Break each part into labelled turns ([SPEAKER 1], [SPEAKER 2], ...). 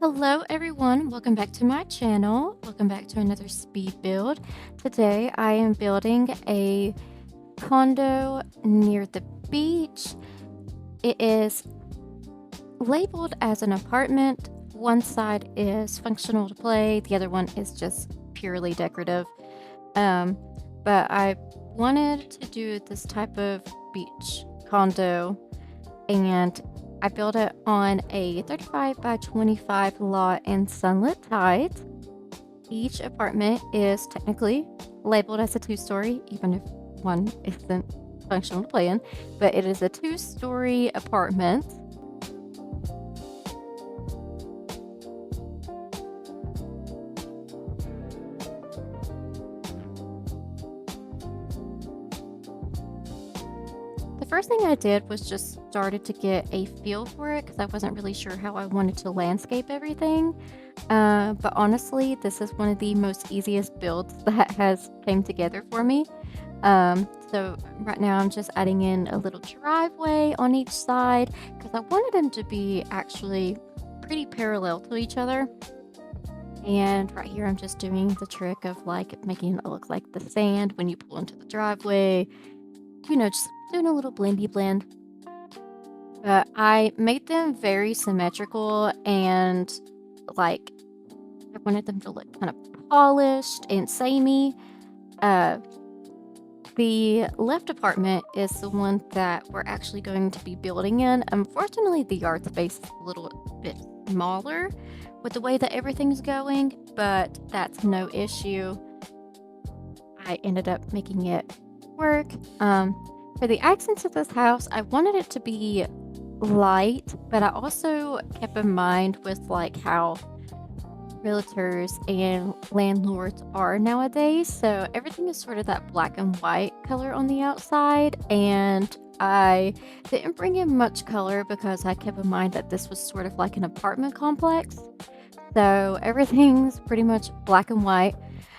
[SPEAKER 1] Hello everyone, welcome back to my channel. Welcome back to another speed build. Today I am building a condo near the beach. It is labeled as an apartment. One side is functional to play, the other one is just purely decorative. But I wanted to do this type of beach condo, and I built it on a 35 by 25 lot in Sunlit Tides. Each apartment is technically labeled as a 2-story, even if one isn't functional to play in, but it is a 2-story apartment. The first thing I did was just started to get a feel for it because I wasn't really sure how I wanted to landscape everything. But honestly, this is one of the most easiest builds that has came together for me. So right now I'm just adding in a little driveway on each side because I wanted them to be actually pretty parallel to each other. And right here I'm just doing the trick of like making it look like the sand when you pull into the driveway. Just doing a little blendy blend. But I made them very symmetrical and like I wanted them to look kind of polished and samey. The left apartment is the one that we're actually going to be building in. Unfortunately, the yard space is a little bit smaller with the way that everything's going, but that's no issue. I ended up making it work. For the accents of this house, I wanted it to be light, but I also kept in mind with like how realtors and landlords are nowadays. So everything is sort of that black and white color on the outside, and I didn't bring in much color because I kept in mind that this was sort of like an apartment complex. So everything's pretty much black and white.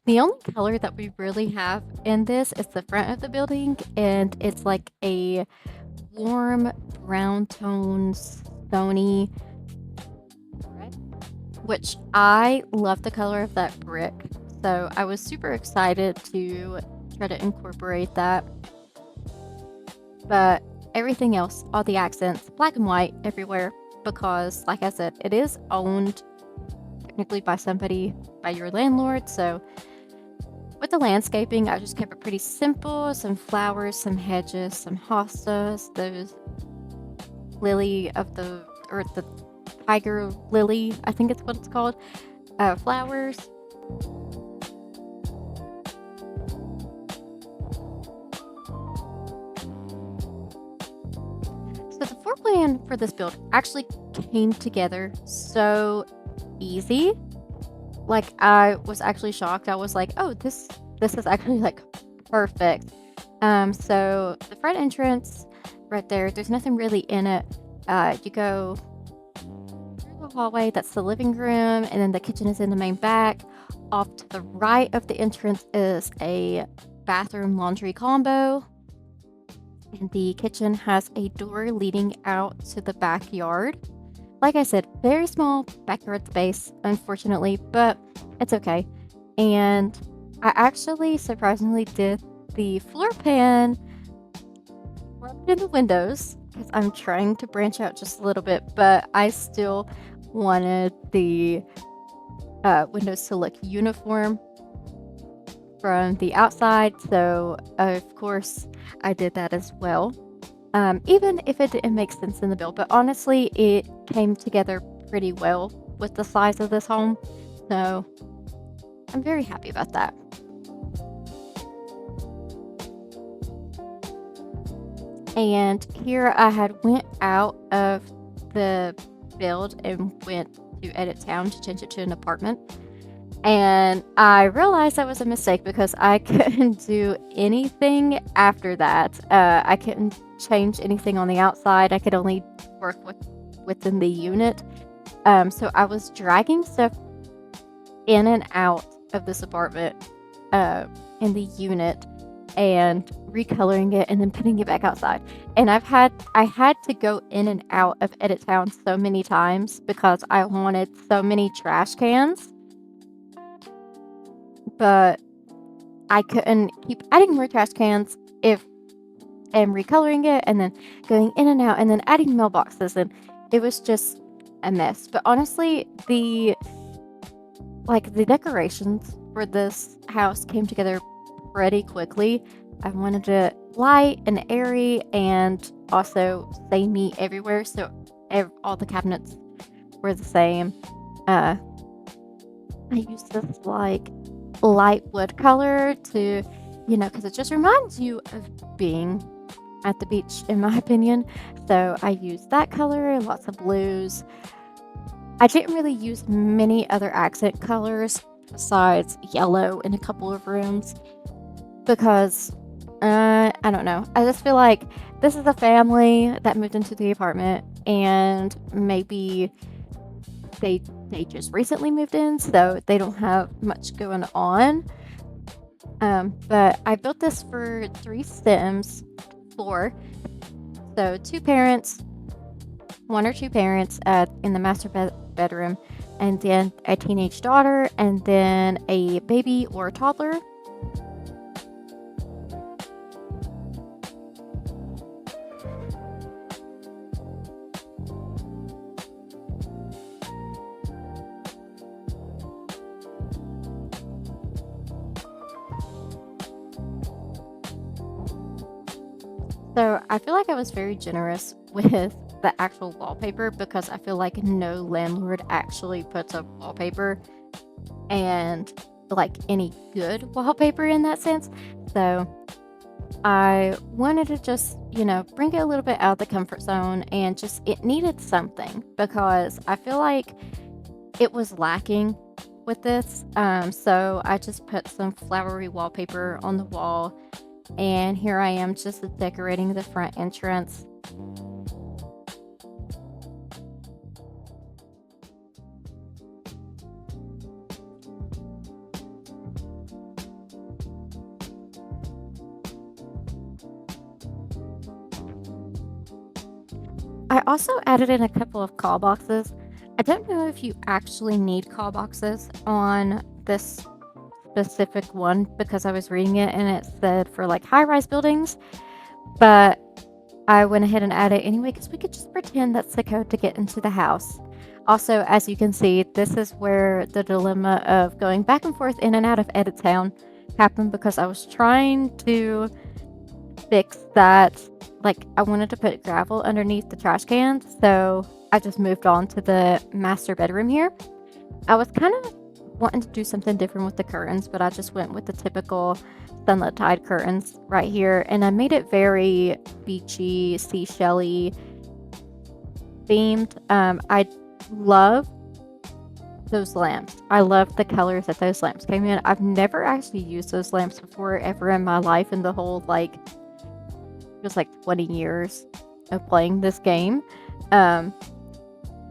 [SPEAKER 1] The only color that we really have in this is the front of the building, and it's like a warm brown tone, stony red, which I love the color of that brick. So I was super excited to try to incorporate that. But everything else, all the accents, black and white everywhere, because like I said, it is owned technically by somebody, by your landlord. So with the landscaping, I just kept it pretty simple. Some flowers, some hedges, some hostas, those lily of the, or the tiger lily, I think it's what it's called, flowers. So the floor plan for this build actually came together so easy. Like, I was actually shocked. I was like, oh, this is actually like perfect. So the front entrance right there, there's nothing really in it. You go through the hallway, that's the living room, and then the kitchen is in the main back. Off to the right of the entrance is a bathroom laundry combo. And the kitchen has a door leading out to the backyard. Like I said, very small backyard space, unfortunately, but it's okay. And I actually surprisingly did the floor pan right in the windows because I'm trying to branch out just a little bit, but I still wanted the windows to look uniform from the outside. So, of course, I did that as well. Even if it didn't make sense in the build, but honestly, it came together pretty well with the size of this home. So I'm very happy about that. And here I had went out of the build and went to Edit Town to change it to an apartment. And I realized that was a mistake because I couldn't do anything after that. I couldn't change anything on the outside. I could only work within the unit. So I was dragging stuff in and out of this apartment in the unit. and recoloring it and then putting it back outside. And I had to go in and out of Edit Town so many times because I wanted so many trash cans, but I couldn't keep adding more trash cans if and recoloring it and then going in and out and then adding mailboxes, and it was just a mess. But honestly, the decorations for this house came together pretty quickly. I wanted it light and airy and also samey everywhere, so all the cabinets were the same. I used this like light wood color to, because it just reminds you of being at the beach, in my opinion. So I used that color, lots of blues. I didn't really use many other accent colors besides yellow in a couple of rooms because I don't know. I just feel like this is a family that moved into the apartment and maybe they just recently moved in, so they don't have much going on. But I built this for 4. So 2 parents, 1 or 2 parents in the master bedroom, and then a teenage daughter, and then a baby or toddler. So I feel like I was very generous with the actual wallpaper because I feel like no landlord actually puts up wallpaper and like any good wallpaper in that sense. So I wanted to just, bring it a little bit out of the comfort zone and just it needed something because I feel like it was lacking with this. So I just put some flowery wallpaper on the wall. And here I am just decorating the front entrance. I also added in a couple of call boxes. I don't know if you actually need call boxes on this specific one because I was reading it and it said for like high-rise buildings, but I went ahead and added it anyway because we could just pretend that's the code to get into the house. Also, as you can see, this is where the dilemma of going back and forth in and out of Edit Town happened because I was trying to fix that. Like, I wanted to put gravel underneath the trash cans, so I just moved on to the master bedroom here. I was kind of wanting to do something different with the curtains, but I just went with the typical Sunlit Tide curtains right here, and I made it very beachy, seashell-y themed. I love those lamps. I love the colors that those lamps came in. I've never actually used those lamps before ever in my life in the whole just 20 years of playing this game. But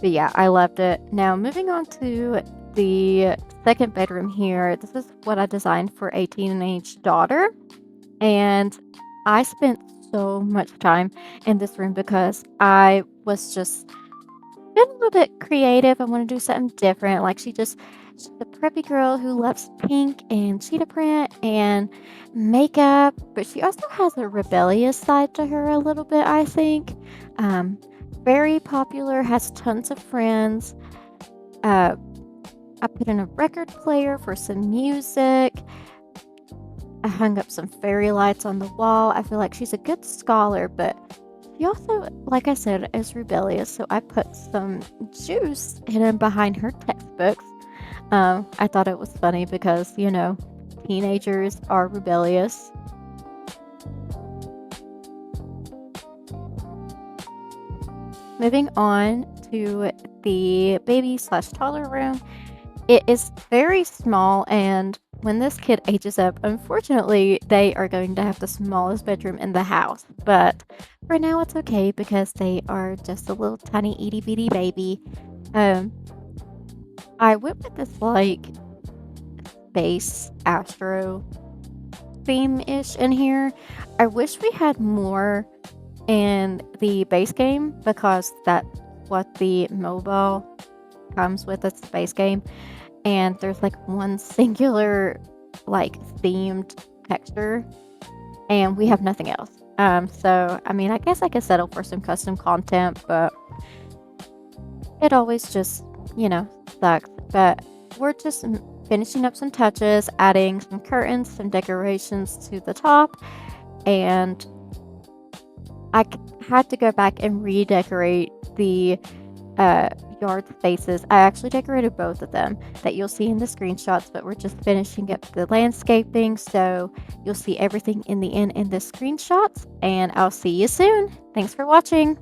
[SPEAKER 1] yeah, I loved it. Now moving on to the second bedroom here. This is what I designed for a teenage daughter, and I spent so much time in this room because I was just been a little bit creative. I want to do something different. She's a preppy girl who loves pink and cheetah print and makeup, but she also has a rebellious side to her a little bit, I think. Very popular, has tons of friends. I put in a record player for some music. I hung up some fairy lights on the wall. I feel like she's a good scholar, but she also, like I said, is rebellious. So I put some juice hidden behind her textbooks. I thought it was funny because, teenagers are rebellious. Moving on to the baby/toddler room. It is very small, and when this kid ages up, unfortunately, they are going to have the smallest bedroom in the house. But for now, it's okay because they are just a little tiny itty bitty baby. I went with this space astro theme-ish in here. I wish we had more in the base game because that's what the mobile comes with. It's the base game, and there's like one singular like themed texture, and we have nothing else. So I mean, I guess I could settle for some custom content, but it always just, sucks. But we're just finishing up some touches, adding some curtains, some decorations to the top, and had to go back and redecorate the yard spaces. I actually decorated both of them that you'll see in the screenshots, but we're just finishing up the landscaping, so you'll see everything in the end in the screenshots, and I'll see you soon. Thanks for watching.